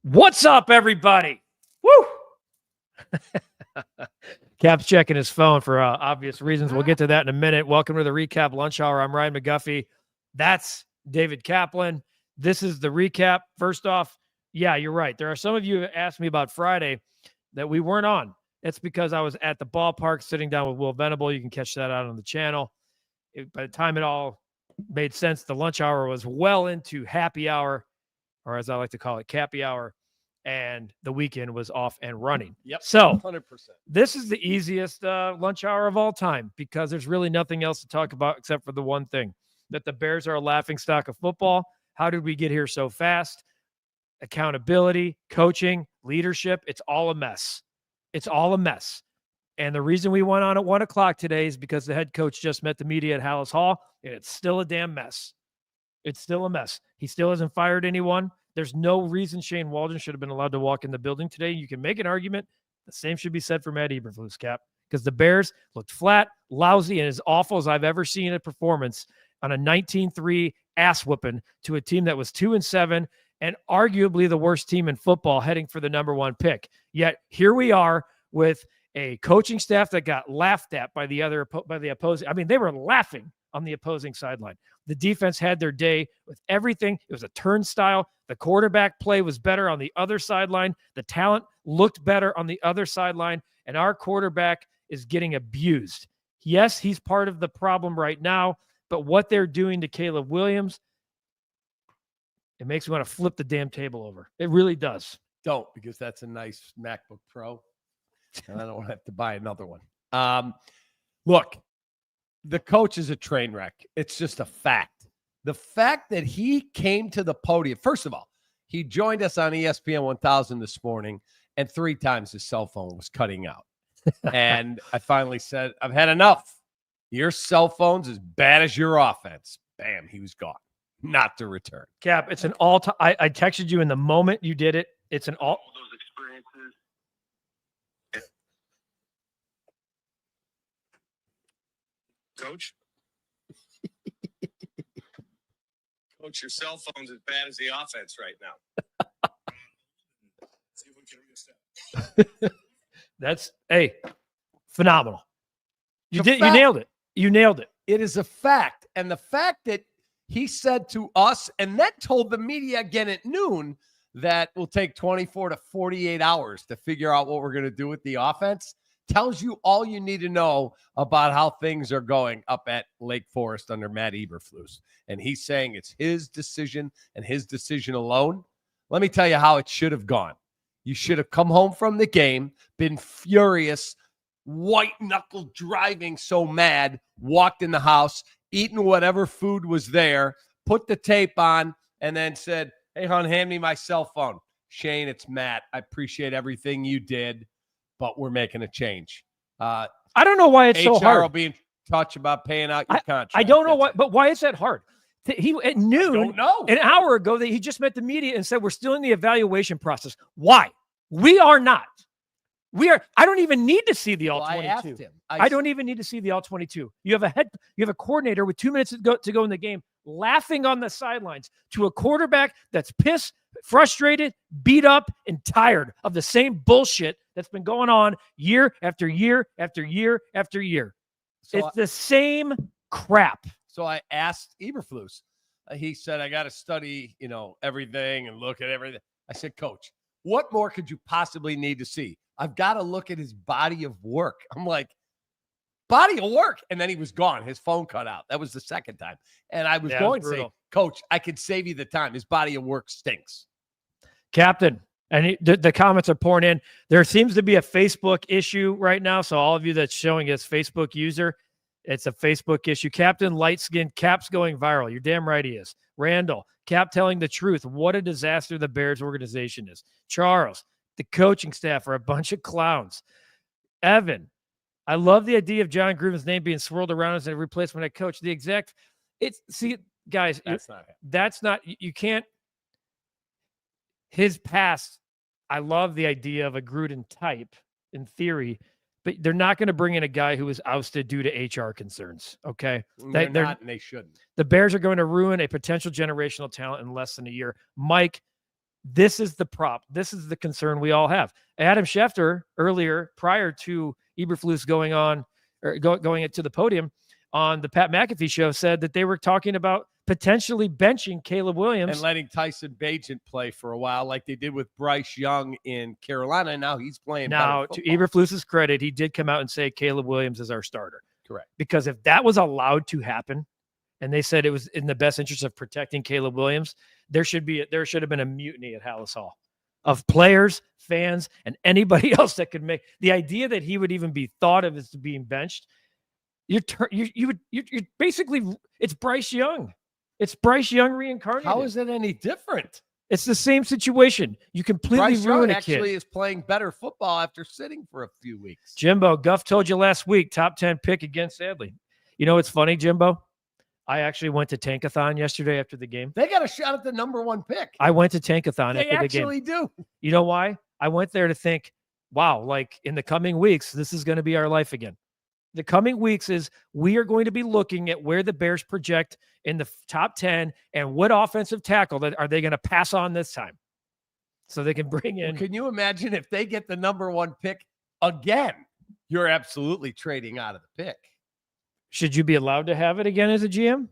What's up, everybody? Woo! Cap's checking his phone for obvious reasons. We'll get to that in a minute. Welcome to the Recap Lunch Hour. I'm Ryan McGuffey. That's David Kaplan. This is the recap. First off, yeah, you're right. There are some of you who asked me about Friday that we weren't on. It's because I was at the ballpark sitting down with Will Venable. You can catch that out on the channel. By the time it all made sense, the lunch hour was well into happy hour, or as I like to call it, Cappy hour, and the weekend was off and running. Yep. So 100%. this is the easiest lunch hour of all time because there's really nothing else to talk about except for the one thing, that the Bears are a laughingstock of football. How did we get here so fast? Accountability, coaching, leadership, it's all a mess. It's all a mess. And the reason we went on at 1 o'clock today is because the head coach just met the media at Hallis Hall, and it's still a damn mess. It's still a mess. He still hasn't fired anyone. There's no reason Shane Waldron should have been allowed to walk in the building today. You can make an argument. The same should be said for Matt Eberflus, Cap, because the Bears looked flat, lousy, and as awful as I've ever seen a performance on a 19-3 ass whooping to a team that was 2-7 and arguably the worst team in football heading for the number one pick. Yet here we are with a coaching staff that got laughed at by the opposing. I mean, they were laughing on the opposing sideline. The defense had their day with everything. It was a turnstile. The quarterback play was better on the other sideline. The talent looked better on the other sideline, and our quarterback is getting abused. Yes, he's part of the problem right now, but what they're doing to Caleb Williams, it makes me want to flip the damn table over. It really does. Don't, because that's a nice MacBook Pro, and I don't have to buy another one. Look, the coach is a train wreck. It's just a fact. The fact that he came to the podium, first of all, he joined us on ESPN 1000 this morning, and 3 times his cell phone was cutting out. And I finally said, I've had enough. Your cell phone's as bad as your offense. Bam, he was gone. Not to return. Cap, it's an all-time. I texted you in the moment you did it. It's an all those experiences. Coach? Coach, your cell phone's as bad as the offense right now. See if we can reestablish. That's phenomenal. You nailed it. You nailed it. It is a fact. And the fact that he said to us and then told the media again at noon that will take 24 to 48 hours to figure out what we're going to do with the offense tells you all you need to know about how things are going up at Lake Forest under Matt Eberflus. And he's saying it's his decision and his decision alone. Let me tell you how it should have gone. You should have come home from the game, been furious, white-knuckle driving so mad, walked in the house, eaten whatever food was there, put the tape on, and then said, hey, hon, hand me my cell phone. Shane, it's Matt. I appreciate everything you did, but we're making a change. I don't know why it's HR so hard. will be in touch about paying out your contract. I don't know why, but why is that hard? He at noon, don't know. An hour ago, that he just met the media and said we're still in the evaluation process. Why? We are not. We are. I don't even need to see the all 22. I asked him. I don't even need to see the all 22. You have a coordinator with 2 minutes to go in the game, laughing on the sidelines to a quarterback that's pissed, frustrated, beat up, and tired of the same bullshit that's been going on year after year after year after year. It's the same crap. So I asked Eberflus. He said, I got to study, everything and look at everything. I said, Coach, what more could you possibly need to see? I've got to look at his body of work. I'm like, body of work. And then he was gone. His phone cut out. That was the second time. And I was going to say, Coach, I could save you the time. His body of work stinks. Captain, and the comments are pouring in. There seems to be a Facebook issue right now. So all of you that's showing as Facebook user, it's a Facebook issue. Captain Light Skin, Cap's going viral. You're damn right he is. Randall, Cap telling the truth. What a disaster the Bears organization is. Charles, the coaching staff are a bunch of clowns. Evan, I love the idea of John Gruden's name being swirled around as a replacement head coach. Guys, that's not, you can't, his past, I love the idea of a Gruden type in theory, but they're not going to bring in a guy who was ousted due to HR concerns. Okay. They're not, and they shouldn't. The Bears are going to ruin a potential generational talent in less than a year. Mike, This is the prop. This is the concern we all have. Adam Schefter earlier, prior to Eberflus going on or going to the podium on the Pat McAfee show, said that they were talking about potentially benching Caleb Williams and letting Tyson Bagent play for a while, like they did with Bryce Young in Carolina. Now he's playing. Now, to Eberflus's credit, he did come out and say Caleb Williams is our starter. Correct. Because if that was allowed to happen, and they said it was in the best interest of protecting Caleb Williams, there should have been a mutiny at Hallis Hall of players, fans, and anybody else that could make the idea that he would even be thought of as being benched. You're basically, it's Bryce Young. It's Bryce Young reincarnated. How is it any different? It's the same situation. You completely Bryce ruin Young a kid. actually is playing better football after sitting for a few weeks. Jimbo, Guff told you last week, top 10 pick against Sadly. You know what's funny, Jimbo? I actually went to Tankathon yesterday after the game. They got a shot at the number 1 pick. I went to Tankathon They after the game. actually do. You know why? I went there to think, wow, like in the coming weeks, this is going to be our life again. The coming weeks is we are going to be looking at where the Bears project in the top 10 and what offensive tackle that are they going to pass on this time so they can bring in. Well, can you imagine if they get the number 1 pick again? You're absolutely trading out of the pick. Should you be allowed to have it again as a GM?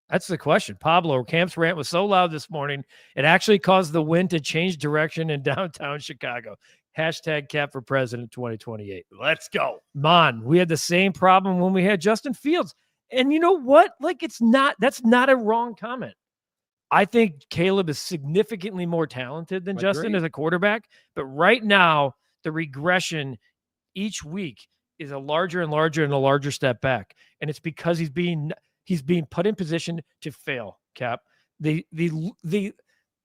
That's the question. Pablo, Camp's rant was so loud this morning, it actually caused the wind to change direction in downtown Chicago. Hashtag Cap for President 2028. Let's go. Man, we had the same problem when we had Justin Fields. And you know what? Like, that's not a wrong comment. I think Caleb is significantly more talented than Justin as a quarterback. But right now, the regression each week is a larger and larger and a larger step back. And it's because he's being put in position to fail, Cap. The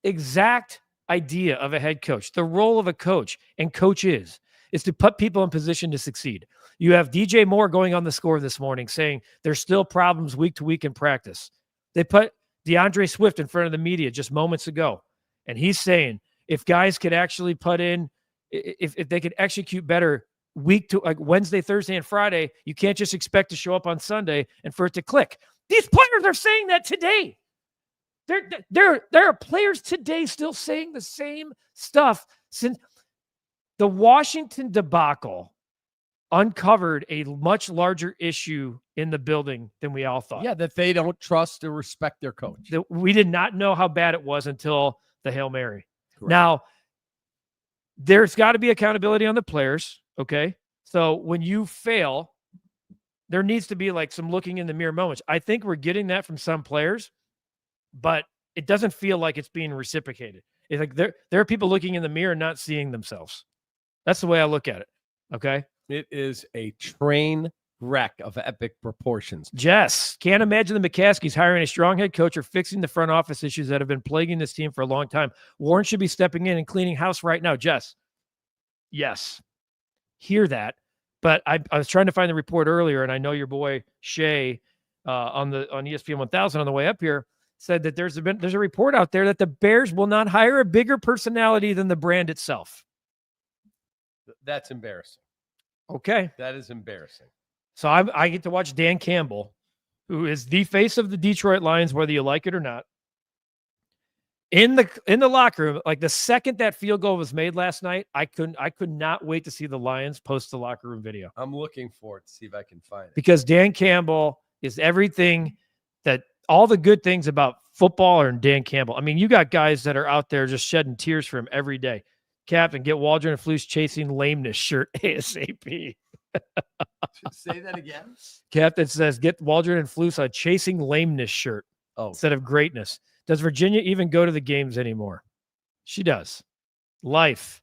exact idea of a head coach, the role of a coach and coaches is to put people in position to succeed. You have DJ Moore going on the score this morning saying there's still problems week to week in practice. They put DeAndre Swift in front of the media just moments ago. And he's saying if guys could actually put in, if they could execute better week to like Wednesday, Thursday, and Friday, you can't just expect to show up on Sunday and for it to click. These players are saying that today. There are players today still saying the same stuff since the Washington debacle uncovered a much larger issue in the building than we all thought. Yeah, that they don't trust or respect their coach. We did not know how bad it was until the Hail Mary. Correct. Now, there's got to be accountability on the players, okay? So when you fail, there needs to be like some looking in the mirror moments. I think we're getting that from some players, but it doesn't feel like it's being reciprocated. It's like there are people looking in the mirror and not seeing themselves. That's the way I look at it, okay? It is a train wreck of epic proportions. Jess, can't imagine the McCaskies hiring a strong head coach or fixing the front office issues that have been plaguing this team for a long time. Warren should be stepping in and cleaning house right now. Jess, yes, hear that. But I was trying to find the report earlier, and I know your boy Shay on ESPN 1000 on the way up here said that there's a report out there that the Bears will not hire a bigger personality than the brand itself. That's embarrassing. Okay. That is embarrassing. So I get to watch Dan Campbell, who is the face of the Detroit Lions, whether you like it or not, in the locker room. Like the second that field goal was made last night, I could not wait to see the Lions post the locker room video. I'm looking for it to see if I can find it. Because Dan Campbell is everything that all the good things about football are in Dan Campbell. I mean, you got guys that are out there just shedding tears for him every day. Captain, get Waldron and Flus chasing lameness shirt ASAP. Say that again. Captain says, get Waldron and Flus a chasing lameness shirt instead of greatness. Does Virginia even go to the games anymore? She does. Life.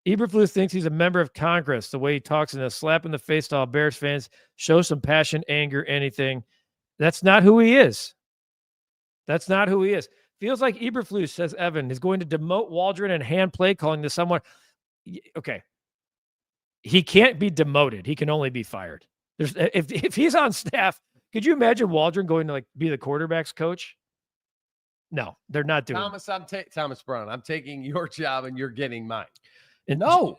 Eberflus thinks he's a member of Congress. The way he talks and a slap in the face to all Bears fans. Show some passion, anger, anything. That's not who he is. That's not who he is. Feels like Eberflus, says Evan, is going to demote Waldron and hand play calling to someone. Okay. He can't be demoted. He can only be fired. If he's on staff, could you imagine Waldron going to like be the quarterback's coach? No, they're not doing it. Thomas Brown, I'm taking your job and you're getting mine. And no,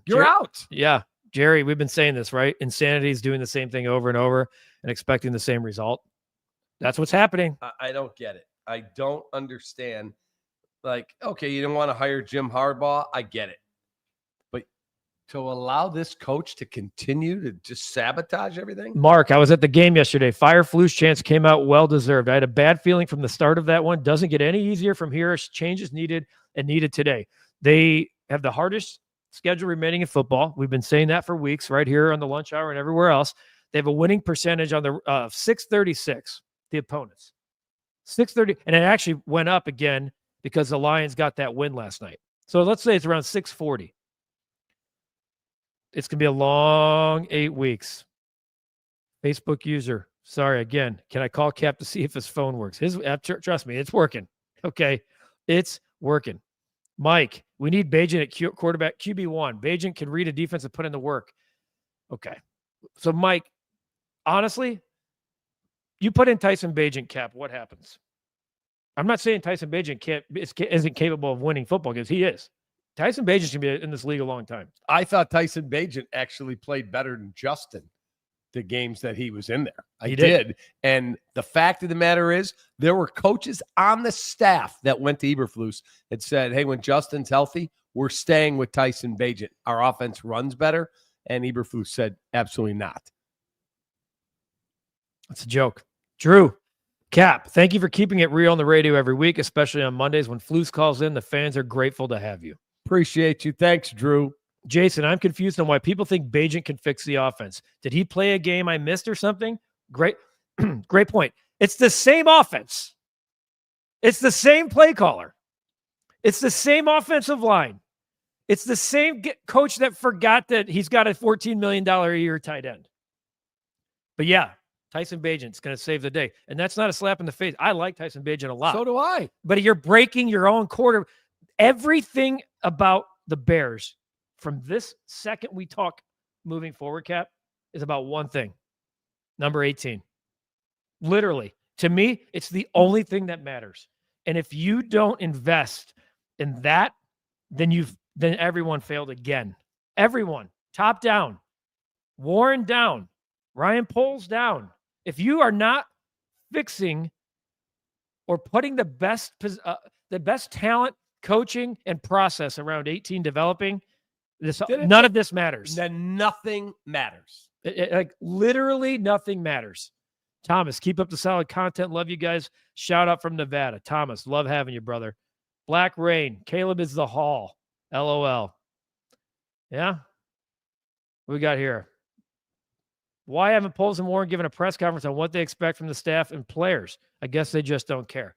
you're out. Yeah. Jerry, we've been saying this, right? Insanity is doing the same thing over and over and expecting the same result. That's what's happening. I don't get it. I don't understand. Like, okay, you didn't want to hire Jim Harbaugh. I get it. But to allow this coach to continue to just sabotage everything? Mark, I was at the game yesterday. Fire Flu's chance came out well-deserved. I had a bad feeling from the start of that one. Doesn't get any easier from here. Changes needed and needed today. They have the hardest schedule remaining in football. We've been saying that for weeks right here on the lunch hour and everywhere else. They have a winning percentage on the 636, the opponents. 630, and it actually went up again because the Lions got that win last night. So let's say it's around 640. It's going to be a long 8 weeks. Facebook user, sorry, again, can I call Cap to see if his phone works? His trust me, it's working. Okay, it's working. Mike, we need Bajan at quarterback QB1. Bajan can read a defense and put in the work. Okay. So, Mike, honestly, you put in Tyson Bagent, Cap, what happens? I'm not saying Tyson Bagent isn't capable of winning football games. He is. Tyson Bagent's going to be in this league a long time. I thought Tyson Bagent actually played better than Justin the games that he was in there. I did. And the fact of the matter is, there were coaches on the staff that went to Eberflus and said, hey, when Justin's healthy, we're staying with Tyson Bagent. Our offense runs better. And Eberflus said, absolutely not. That's a joke. Drew, Cap, thank you for keeping it real on the radio every week, especially on Mondays when Flus calls in. The fans are grateful to have you. Appreciate you. Thanks, Drew. Jason, I'm confused on why people think Bagent can fix the offense. Did he play a game I missed or something? Great, great point. It's the same offense. It's the same play caller. It's the same offensive line. It's the same coach that forgot that he's got a $14 million a year tight end. But yeah, Tyson Bagent's going to save the day. And that's not a slap in the face. I like Tyson Bagent a lot. So do I. But you're breaking your own quarter. Everything about the Bears from this second we talk moving forward, Cap, is about one thing. Number 18. Literally. To me, it's the only thing that matters. And if you don't invest in that, then everyone failed again. Everyone. Top down. Warren down. Ryan Poles down. If you are not fixing or putting the best talent, coaching, and process around 18 developing, none of this matters. Then nothing matters. Like literally nothing matters. Thomas, keep up the solid content. Love you guys. Shout out from Nevada. Thomas, love having you, brother. Black Rain. Caleb is the Hall. LOL. Yeah. What we got here? Why haven't Poles and Warren given a press conference on what they expect from the staff and players? I guess they just don't care.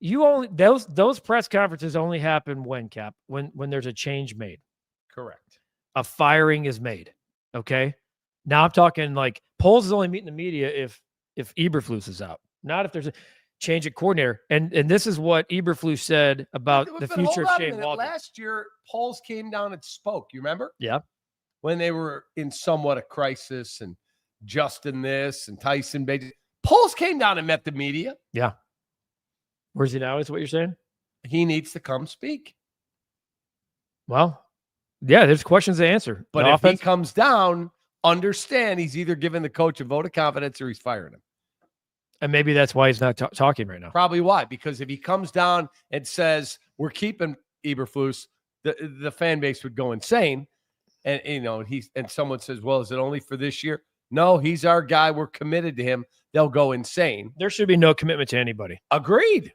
Those press conferences only happen when, Cap, when there's a change made. Correct. A firing is made. Okay. Now I'm talking like Poles is only meeting the media if Eberflus is out, not if there's a change at coordinator. And this is what Eberflus said about the future of Shane Waldron. Last year, Poles came down and spoke. You remember? Yeah. When they were in somewhat a crisis and Justin this and Tyson Bagent. Poles came down and met the media. Yeah. Where's he now is what you're saying? He needs to come speak. Well, yeah, there's questions to answer. But if he comes down, understand he's either giving the coach a vote of confidence or he's firing him. And maybe that's why he's not talking right now. Probably why. Because if he comes down and says, we're keeping Eberflus, the fan base would go insane. And, and someone says, well, is it only for this year? No, he's our guy. We're committed to him. They'll go insane. There should be no commitment to anybody. Agreed.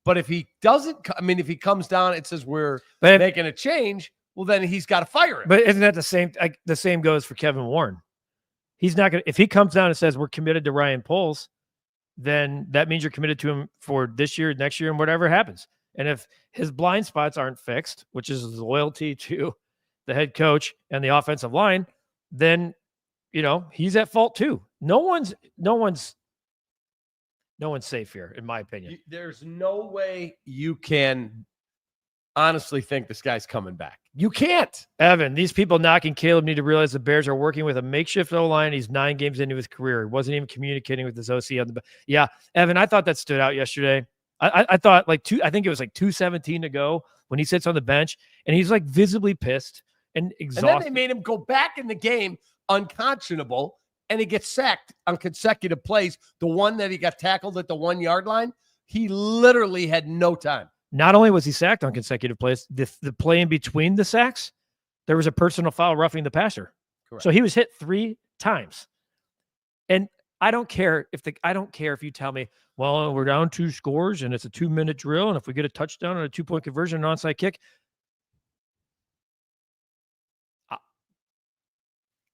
But if he doesn't, if he comes down and says we're making a change, well, then he's got to fire him. But isn't that the same? Like, the same goes for Kevin Warren. He's not going to, if he comes down and says we're committed to Ryan Poles, then that means you're committed to him for this year, next year, and whatever happens. And if his blind spots aren't fixed, which is his loyalty to the head coach and the offensive line, then, he's at fault too. No one's safe here, in my opinion. There's no way you can honestly think this guy's coming back. You can't. Evan, these people knocking Caleb need to realize the Bears are working with a makeshift O-line. He's 9 games into his career. He wasn't even communicating with his OC on the. Yeah, Evan, I thought that stood out yesterday. I thought I think it was like 2:17 to go when he sits on the bench and he's like visibly pissed and exhausted. And then they made him go back in the game unconscionable, and he gets sacked on consecutive plays. The one that he got tackled at the 1 yard line, he literally had no time. Not only was he sacked on consecutive plays, the play in between the sacks, there was a personal foul roughing the passer. Correct. So he was hit 3 times. And I don't care if you tell me, well, we're down 2 scores and it's a 2-minute drill, and if we get a touchdown and a 2-point conversion, an onside kick.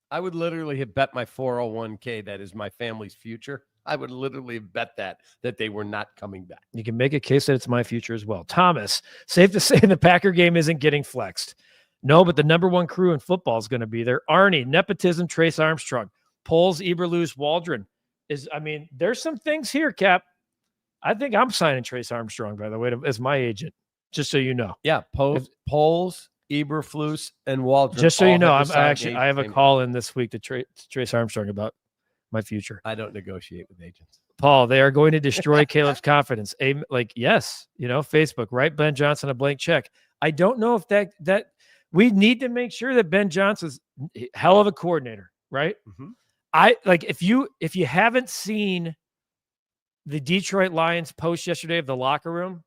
I would literally have bet my 401k that is my family's future. I would literally have bet that they were not coming back. You can make a case that it's my future as well. Thomas, safe to say the Packer game isn't getting flexed. No, but the number 1 crew in football is going to be there. Arnie, nepotism, Trace Armstrong, Poles, Eberflus, Waldron. There's some things here, Cap. I think I'm signing Trace Armstrong, by the way, as my agent, just so you know. Yeah, Poles, Eberflus, and Waldron. Just so you know, I have a agent. call in this week to Trace Armstrong about my future. I don't negotiate with agents. Paul, they are going to destroy Caleb's confidence. Yes, Facebook, write Ben Johnson a blank check. I don't know if that we need to make sure that Ben Johnson's hell of a coordinator, right? Mm-hmm. If you haven't seen the Detroit Lions post yesterday of the locker room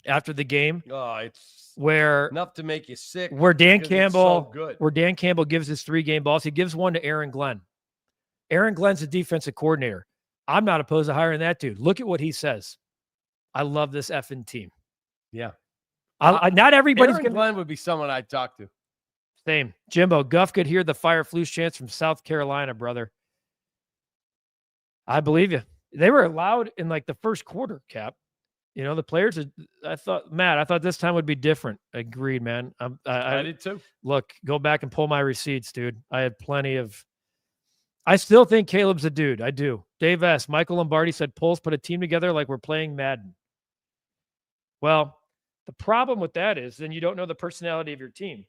after the game, it's where enough to make you sick. Where Dan Campbell gives his 3 game balls, he gives one to Aaron Glenn. Aaron Glenn's a defensive coordinator. I'm not opposed to hiring that dude. Look at what he says. I love this effing team. Yeah. Not everybody's Aaron Glenn would be someone I'd talk to. Same. Jimbo, Guff could hear the fire flus chants from South Carolina, brother. I believe you. They were loud in the first quarter, Cap. The players, I thought this time would be different. Agreed, man. I did too. Look, go back and pull my receipts, dude. I had plenty of. I still think Caleb's a dude. I do. Dave S. Michael Lombardi said, Pulse put a team together like we're playing Madden. Well, the problem with that is then you don't know the personality of your team.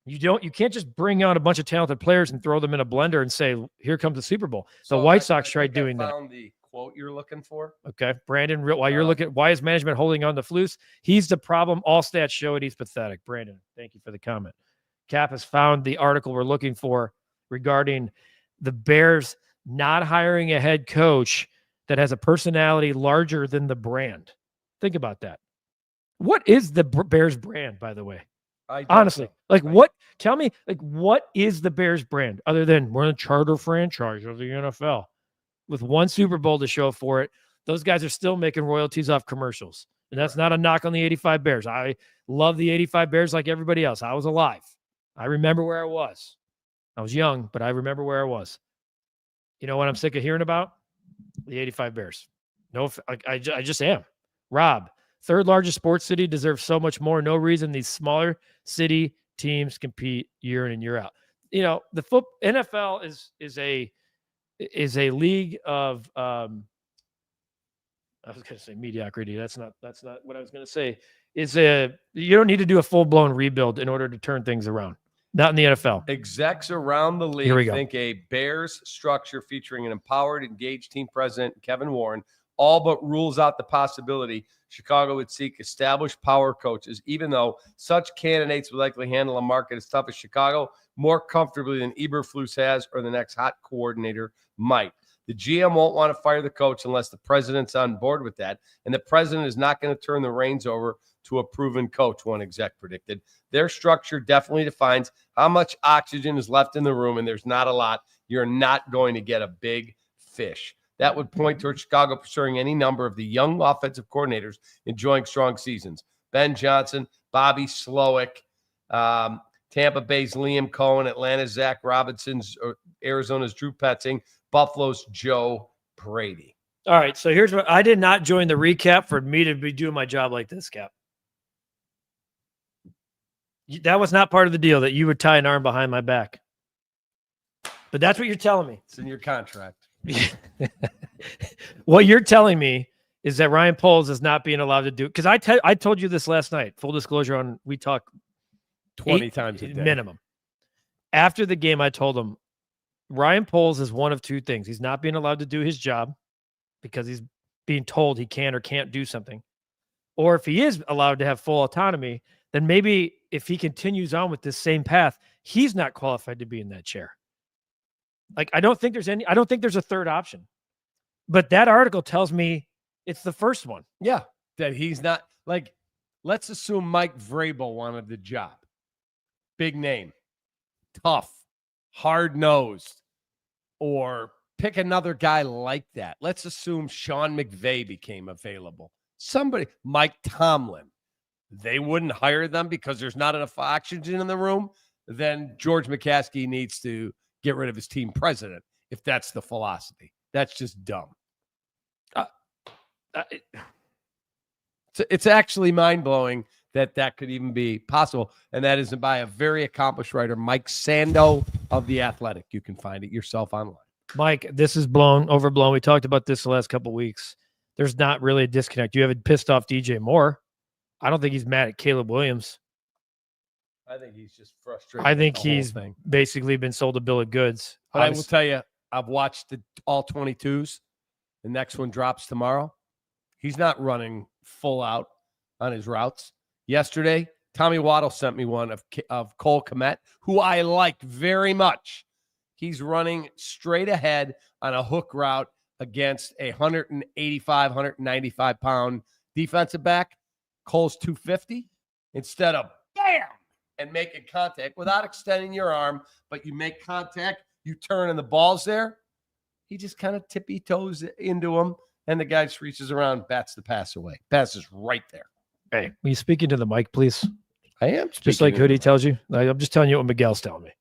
You can't just bring out a bunch of talented players and throw them in a blender and say, here comes the Super Bowl. The White Sox tried doing that. I found the quote you're looking for. Okay. Brandon, why is management holding on to Flus? He's the problem. All stats show it. He's pathetic. Brandon, thank you for the comment. Cap has found the article we're looking for regarding the Bears not hiring a head coach that has a personality larger than the brand. Think about that. What is the Bears brand, by the way? Honestly, tell me, what is the Bears brand other than we're a charter franchise of the NFL with 1 Super Bowl to show for it? Those guys are still making royalties off commercials. And that's not a knock on the 85 Bears. I love the 85 Bears like everybody else. I was alive. I remember where I was. I was young, but I remember where I was. You know what I'm sick of hearing about? The 85 Bears. No, I just am. Rob, 3rd largest sports city, deserves so much more. No reason these smaller city teams compete year in and year out. The NFL is a league of I was going to say mediocrity. That's not what I was going to say. You don't need to do a full-blown rebuild in order to turn things around. Not in the NFL. Execs around the league think a Bears structure featuring an empowered, engaged team president, Kevin Warren, all but rules out the possibility Chicago would seek established power coaches, even though such candidates would likely handle a market as tough as Chicago more comfortably than Eberflus has or the next hot coordinator might. The GM won't want to fire the coach unless the president's on board with that, and the president is not going to turn the reins over to a proven coach, one exec predicted. Their structure definitely defines how much oxygen is left in the room, and there's not a lot. You're not going to get a big fish. That would point towards Chicago pursuing any number of the young offensive coordinators enjoying strong seasons. Ben Johnson, Bobby Slowick, Tampa Bay's Liam Cohen, Atlanta's Zach Robinson's, Arizona's Drew Petzing, Buffalo's Joe Brady. All right, so here's what I did not join the recap for me to be doing my job like this, Cap. That was not part of the deal that you would tie an arm behind my back. But that's what you're telling me. It's in your contract. What you're telling me is that Ryan Poles is not being allowed to do, because I told you this last night. Full disclosure, on we talk 20 times a day minimum. After the game, I told him Ryan Poles is one of 2 things. He's not being allowed to do his job because he's being told he can or can't do something. Or if he is allowed to have full autonomy, then maybe if he continues on with this same path, he's not qualified to be in that chair. I don't think there's a third option. But that article tells me it's the first one. Yeah, that he's not, Let's assume Mike Vrabel wanted the job. Big name, tough, hard-nosed, or pick another guy like that. Let's assume Sean McVay became available. Somebody, Mike Tomlin. They wouldn't hire them because there's not enough oxygen in the room. Then George McCaskey needs to get rid of his team president if that's the philosophy. That's just dumb. It's actually mind-blowing that could even be possible, and that is by a very accomplished writer, Mike Sando of The Athletic. You can find it yourself online. Mike, this is overblown. We talked about this the last couple of weeks. There's not really a disconnect. You haven't pissed off DJ Moore. I don't think he's mad at Caleb Williams. I think he's just frustrated. I think he's basically been sold a bill of goods. But I will tell you, I've watched all 22s. The next one drops tomorrow. He's not running full out on his routes. Yesterday, Tommy Waddle sent me one of Cole Kmet, who I like very much. He's running straight ahead on a hook route against a 185, 195-pound defensive back. Cole's 250. Instead of bam and making contact without extending your arm, but you make contact, you turn and the ball's there. He just kind of tippy toes into him, and the guy just reaches around, bats the pass away. Pass is right there. Hey, will you speak into the mic, please? I am. Just like Hoodie tells you. I'm just telling you what Miguel's telling me.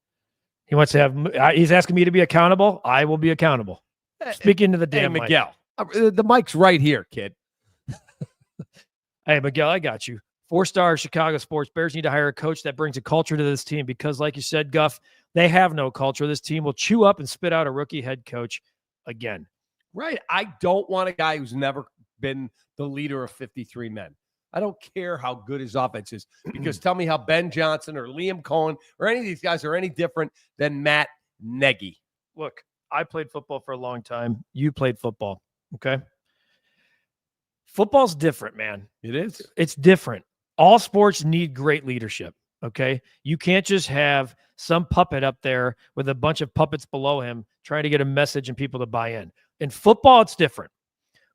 He wants to have. He's asking me to be accountable. I will be accountable. Speak into the damn Miguel. The mic's right here, kid. Hey, Miguel, I got you. 4-star Chicago sports. Bears need to hire a coach that brings a culture to this team because, like you said, Guff, they have no culture. This team will chew up and spit out a rookie head coach again. Right. I don't want a guy who's never been the leader of 53 men. I don't care how good his offense is, because tell me how Ben Johnson or Liam Cohen or any of these guys are any different than Matt Nagy. Look, I played football for a long time. You played football. Okay. Football's different, man. It is. It's different. All sports need great leadership. Okay. You can't just have some puppet up there with a bunch of puppets below him trying to get a message and people to buy in. In football, it's different.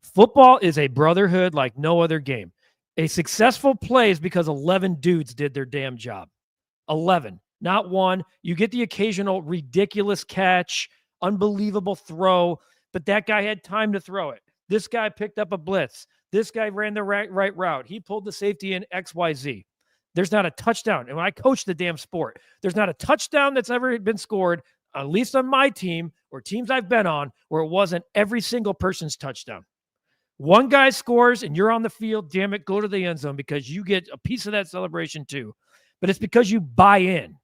Football is a brotherhood like no other game. A successful play is because 11 dudes did their damn job. 11, not one. You get the occasional ridiculous catch, unbelievable throw, but that guy had time to throw it. This guy picked up a blitz. This guy ran the right route. He pulled the safety in XYZ. There's not a touchdown. And when I coach the damn sport, there's not a touchdown that's ever been scored, at least on my team or teams I've been on, where it wasn't every single person's touchdown. One guy scores and you're on the field, damn it, go to the end zone because you get a piece of that celebration too. But it's because you buy in.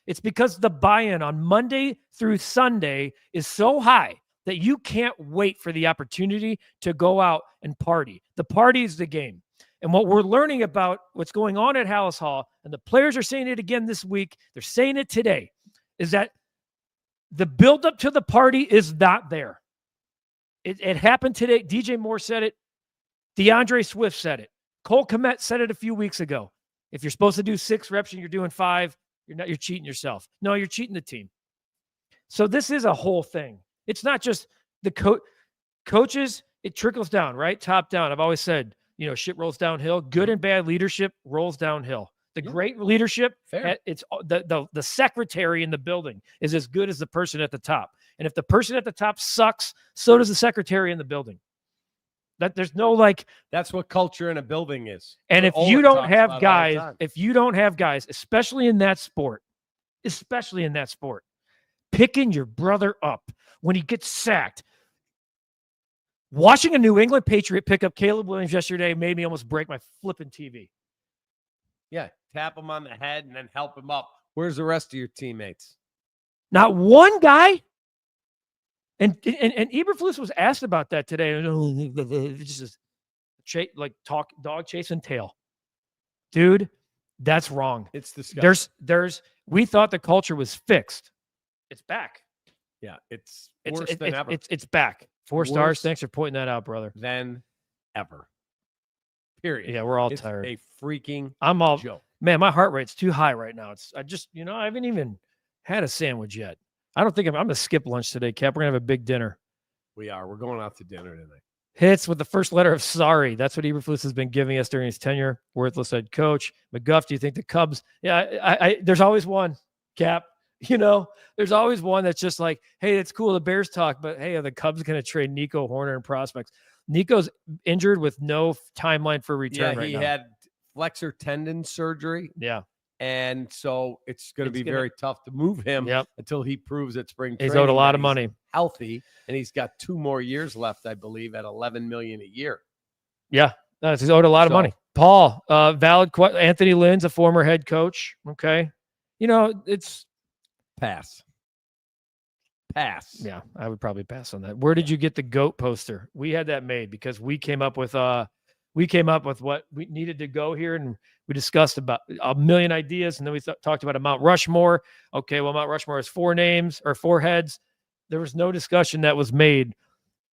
It's because the buy-in on Monday through Sunday is so high that you can't wait for the opportunity to go out and party. The party is the game. And what we're learning about what's going on at Hallis Hall, and the players are saying it again this week, they're saying it today, is that the buildup to the party is not there. It happened today. DJ Moore said it. DeAndre Swift said it. Cole Kmet said it a few weeks ago. If you're supposed to do 6 reps and you're doing 5, you're cheating yourself. No, you're cheating the team. So this is a whole thing. It's not just the coaches. It trickles down, right? Top down. I've always said, shit rolls downhill. Good and bad leadership rolls downhill. The great leadership, it's the secretary in the building is as good as the person at the top. And if the person at the top sucks, so does the secretary in the building. That there's no that's what culture in a building is. And if you don't have guys, especially in that sport, picking your brother up when he gets sacked. Watching a New England Patriot pick up Caleb Williams yesterday made me almost break my flipping TV. Yeah, tap him on the head and then help him up. Where's the rest of your teammates? Not one guy. And Eberflus was asked about that today. Just dog chasing tail. Dude, that's wrong. It's disgusting. We thought the culture was fixed. It's back. Yeah, it's worse than ever. It's back. 4 stars. Thanks for pointing that out, brother. Than ever. Period. Yeah, we're all tired. A freaking joke. Man, my heart rate's too high right now. I haven't even had a sandwich yet. I don't think I'm going to skip lunch today, Cap. We're going to have a big dinner. We are. We're going out to dinner tonight. Hits with the first letter of sorry. That's what Eberflus has been giving us during his tenure. Worthless head coach. McGuff, do you think the Cubs? Yeah, there's always one, Cap. There's always one that's just like, hey, it's cool. The Bears talk, but hey, are the Cubs going to trade Nico Horner and prospects? Nico's injured with no timeline for return right now. He had flexor tendon surgery. Yeah. And so it's going to be very tough to move him until he proves at spring training. He's owed a lot of money. Healthy, and he's got 2 more years left, I believe, at $11 million a year. Yeah, he's owed a lot of money. Paul, valid question. Anthony Lynn's a former head coach. Okay, it's pass. Yeah, I would probably pass on that. Where did you get the GOAT poster? We had that made because we came up with what we needed to go here, and we discussed about a million ideas, and then we talked about a Mount Rushmore. Okay, well, Mount Rushmore has 4 names or 4 heads. There was no discussion that was made.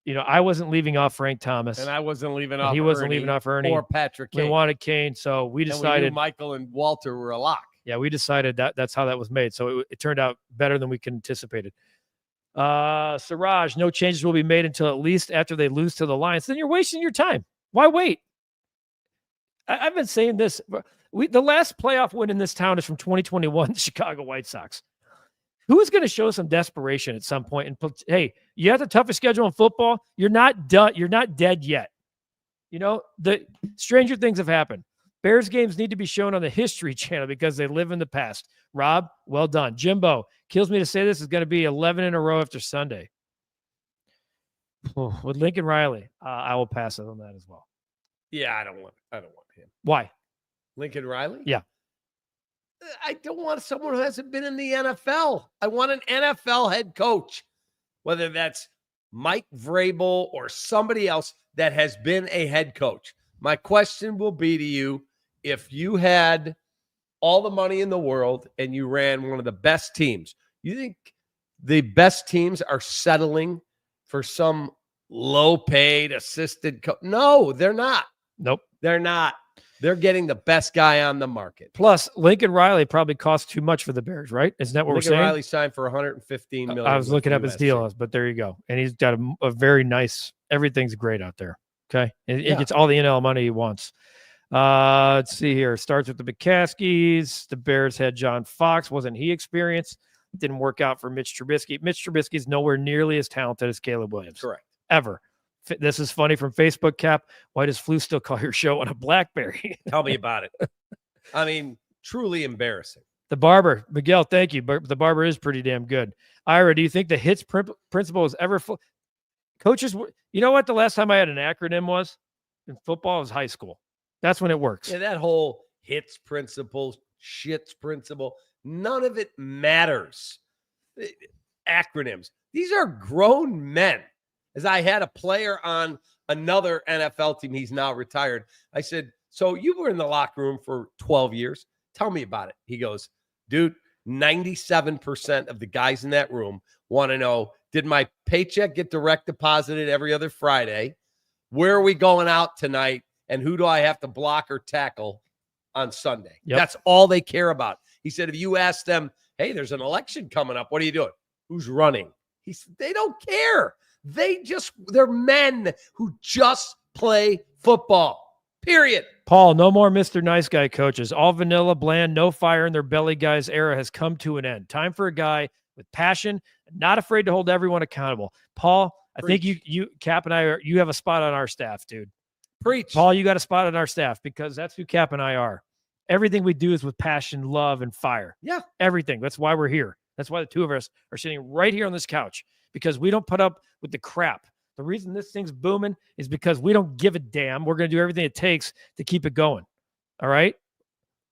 I wasn't leaving off Frank Thomas, and I wasn't leaving off. He wasn't leaving off Ernie or Patrick Kane. We wanted Kane, so we decided. We knew Michael and Walter were a lock. Yeah, we decided that's how that was made. So it turned out better than we could anticipated. Siraj, no changes will be made until at least after they lose to the Lions. Then you're wasting your time. Why wait? I've been saying this. The last playoff win in this town is from 2021, the Chicago White Sox. Who is going to show some desperation at some point? And hey, you have the toughest schedule in football. You're not done. You're not dead yet. The stranger things have happened. Bears games need to be shown on the History Channel because they live in the past. Rob, well done. Jimbo, kills me to say this is going to be 11 in a row after Sunday. With Lincoln Riley, I will pass on that as well. Yeah, I don't want him. Why? Lincoln Riley? Yeah. I don't want someone who hasn't been in the NFL. I want an NFL head coach, whether that's Mike Vrabel or somebody else that has been a head coach. My question will be to you, if you had all the money in the world and you ran one of the best teams, you think the best teams are settling for some low-paid assisted coach? No, they're not. Nope. They're not. They're getting the best guy on the market. Plus, Lincoln Riley probably cost too much for the Bears, right? Isn't that what we're saying? Lincoln Riley signed for $115 million. I was looking up his deal, but there you go. And he's got a very nice, everything's great out there. Okay. It gets all the NL money he wants. Let's see here. Starts with the McCaskies. The Bears had John Fox. Wasn't he experienced? Didn't work out for Mitch Trubisky. Mitch Trubisky is nowhere nearly as talented as Caleb Williams. Correct. Ever. This is funny from Facebook, Cap. Why does Flu still call your show on a BlackBerry? Tell me about it. I mean, truly embarrassing. The Barber. Miguel, thank you. But the Barber is pretty damn good. Ira, do you think the hits principle is ever coaches? You know what? The last time I had an acronym was in football was high school. That's when it works. Yeah, that whole hits principle, shits principle, none of it matters. Acronyms. These are grown men. As I had a player on another NFL team, he's now retired. I said, so you were in the locker room for 12 years. Tell me about it. He goes, dude, 97% of the guys in that room want to know, did my paycheck get direct deposited every other Friday? Where are we going out tonight? And who do I have to block or tackle on Sunday? Yep. That's all they care about. He said, if you ask them, hey, there's an election coming up, what are you doing? Who's running? He said, they don't care. They're men who just play football, period. Paul, no more Mr. Nice Guy coaches. All vanilla, bland, no fire in their belly guys era has come to an end. Time for a guy with passion, not afraid to hold everyone accountable. Paul, Preach. I think you, Cap and I you have a spot on our staff, dude. Preach. Paul, you got a spot on our staff because that's who Cap and I are. Everything we do is with passion, love, and fire. Yeah. Everything. That's why we're here. That's why the two of us are sitting right here on this couch, because we don't put up with the crap. The reason this thing's booming is because we don't give a damn. We're going to do everything it takes to keep it going. All right?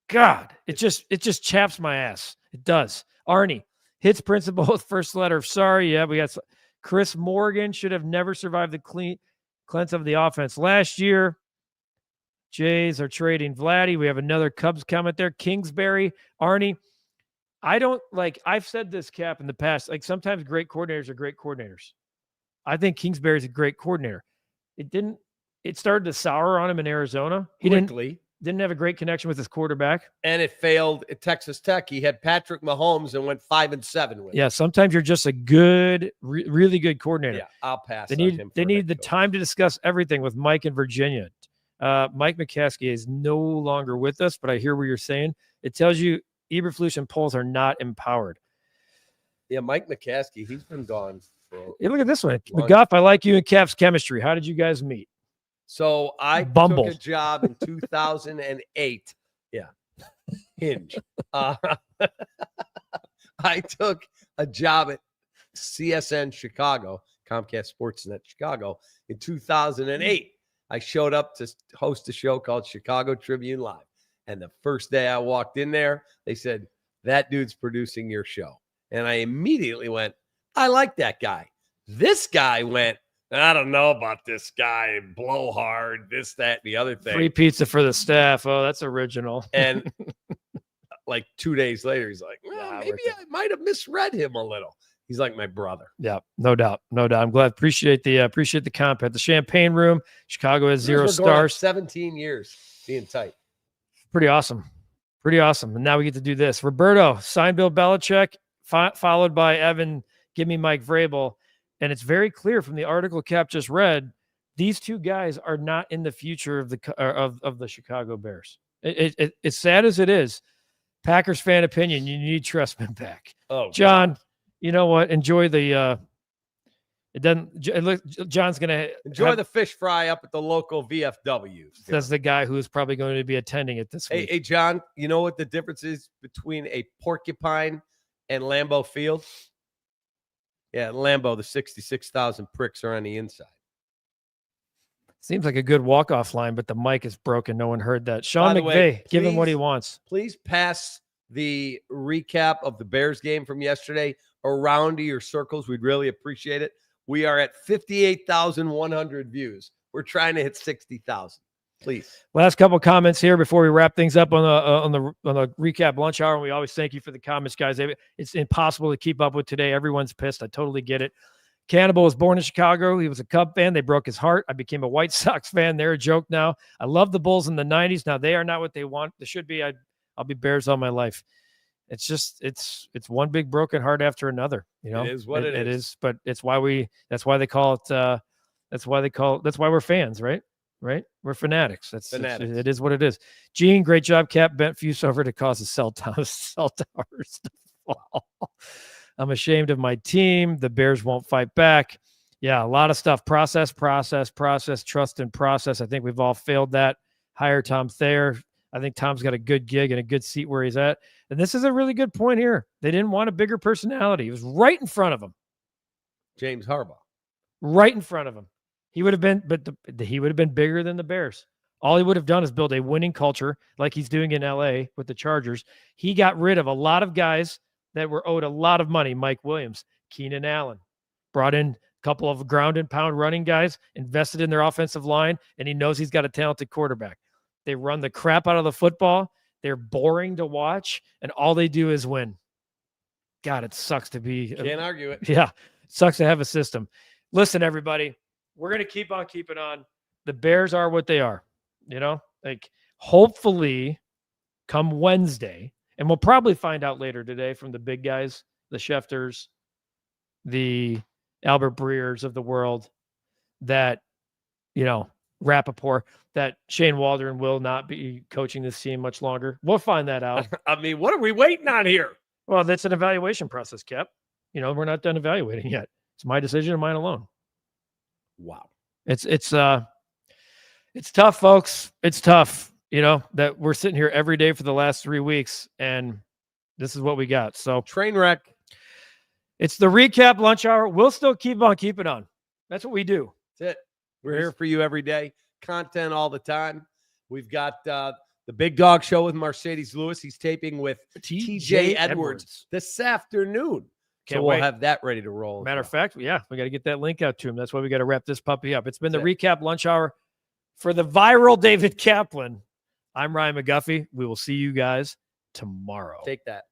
God, it just chaps my ass. It does. Arnie, hits principle with first letter of sorry. Yeah, we got Chris Morgan should have never survived the cleanse of the offense last year. Jays are trading Vladdy. We have another Cubs comment there. Kingsbury, Arnie. I've said this, Cap, in the past, sometimes great coordinators are great coordinators. I think Kingsbury's a great coordinator. It started to sour on him in Arizona. Quickly. didn't have a great connection with his quarterback. And it failed at Texas Tech. He had Patrick Mahomes and went 5-7 with Yeah, sometimes you're just a good, really good coordinator. Yeah, I'll pass. They on need him they for need head the coach. time to discuss everything with Mike in Virginia. Mike McCaskey is no longer with us, but I hear what you're saying. It tells you Eberflus and Poles are not empowered. Yeah, Mike McCaskey, he's been gone for. Hey, look at this one. Long. Guff, I like you and Cap's chemistry. How did you guys meet? So I Bumble. took a job in 2008. Yeah, Hinge. I took a job at CSN Chicago, Comcast Sportsnet Chicago, in 2008. I showed up to host a show called Chicago Tribune Live. And the first day I walked in there, they said, that dude's producing your show. And I immediately went, I like that guy. This guy went, I don't know about this guy, blowhard, this, that, and the other thing. Free pizza for the staff. Oh, that's original. And like 2 days later, he's like, well, Yeah, maybe I might have misread him a little. He's like my brother. Yeah, no doubt. No doubt. I'm glad. Appreciate the comp at the Champagne Room. Chicago has 0 We're going on stars. 17 years being tight. Pretty awesome. Pretty awesome. And now we get to do this. Roberto, sign Bill Belichick, followed by Evan, give me Mike Vrabel. And it's very clear from the article Cap just read, these two guys are not in the future of the Chicago Bears. As sad as it is, Packers fan opinion, you need Trustman back. Oh, John, God. you know what? Enjoy the John's gonna Enjoy the fish fry up at the local VFW. Says the guy who is probably going to be attending it this week. Hey, John, you know what the difference is between a porcupine and Lambeau Field? Yeah, at Lambeau, the 66,000 pricks are on the inside. Seems like a good walk-off line, but the mic is broken. No one heard that. Sean By the McVay, way, give him what he please- wants. Please pass the recap of the Bears game from yesterday around to your circles. We'd really appreciate it. We are at 58,100 views. We're trying to hit 60,000. Please. Last couple of comments here before we wrap things up on the recap lunch hour. And we always thank you for the comments, guys. It's impossible to keep up with today. Everyone's pissed. I totally get it. Cannibal was born in Chicago. He was a Cub fan. They broke his heart. I became a White Sox fan. They're a joke now. I love the Bulls in the 90s. Now they are not what they want. They should be. I'll be Bears all my life. It's just it's one big broken heart after another. You know, It is what it It is. is, but that's why they call it. That's why we're fans, right? Right? We're fanatics. Fanatics. It is what it is. Gene, great job, Cap. Bent Fuse over to cause the cell towers to fall. I'm ashamed of my team. The Bears won't fight back. Yeah, a lot of stuff. Process, trust and process. I think we've all failed that. Hire Tom Thayer. I think Tom's got a good gig and a good seat where he's at. And this is a really good point here. They didn't want a bigger personality. He was right in front of him. James Harbaugh. Right in front of him. He would have been, but he would have been bigger than the Bears. All he would have done is build a winning culture like he's doing in LA with the Chargers. He got rid of a lot of guys that were owed a lot of money. Mike Williams, Keenan Allen, brought in a couple of ground and pound running guys, invested in their offensive line, and he knows he's got a talented quarterback. They run the crap out of the football. They're boring to watch, and all they do is win. God, it sucks to be. Can't argue it. Yeah, it sucks to have a system. Listen, everybody, we're going to keep on keeping on. The Bears are what they are, you know, like hopefully come Wednesday, and we'll probably find out later today from the big guys, the Schefters, the Albert Breers of the world, that, you know, Rappaport, that Shane Waldron will not be coaching this team much longer. We'll find that out. I mean, what are we waiting on here? Well, that's an evaluation process, Cap. You know, we're not done evaluating yet. It's my decision and mine alone. Wow. It's tough, folks. It's tough, you know, that we're sitting here every day for the last 3 weeks, and this is what we got. So Train wreck. it's the recap lunch hour. We'll still keep on keeping on. That's what we do. That's it. We're here for you every day. Content all the time. We've got the Big Dog Show with Mercedes Lewis. He's taping with TJ Edwards this afternoon. Can't So we'll wait. have that ready to roll. Matter of fact, yeah, we got to get that link out to him. That's why we got to wrap this puppy up. It's been the recap lunch hour for the viral David Kaplan. I'm Ryan McGuffey. We will see you guys tomorrow. Take that.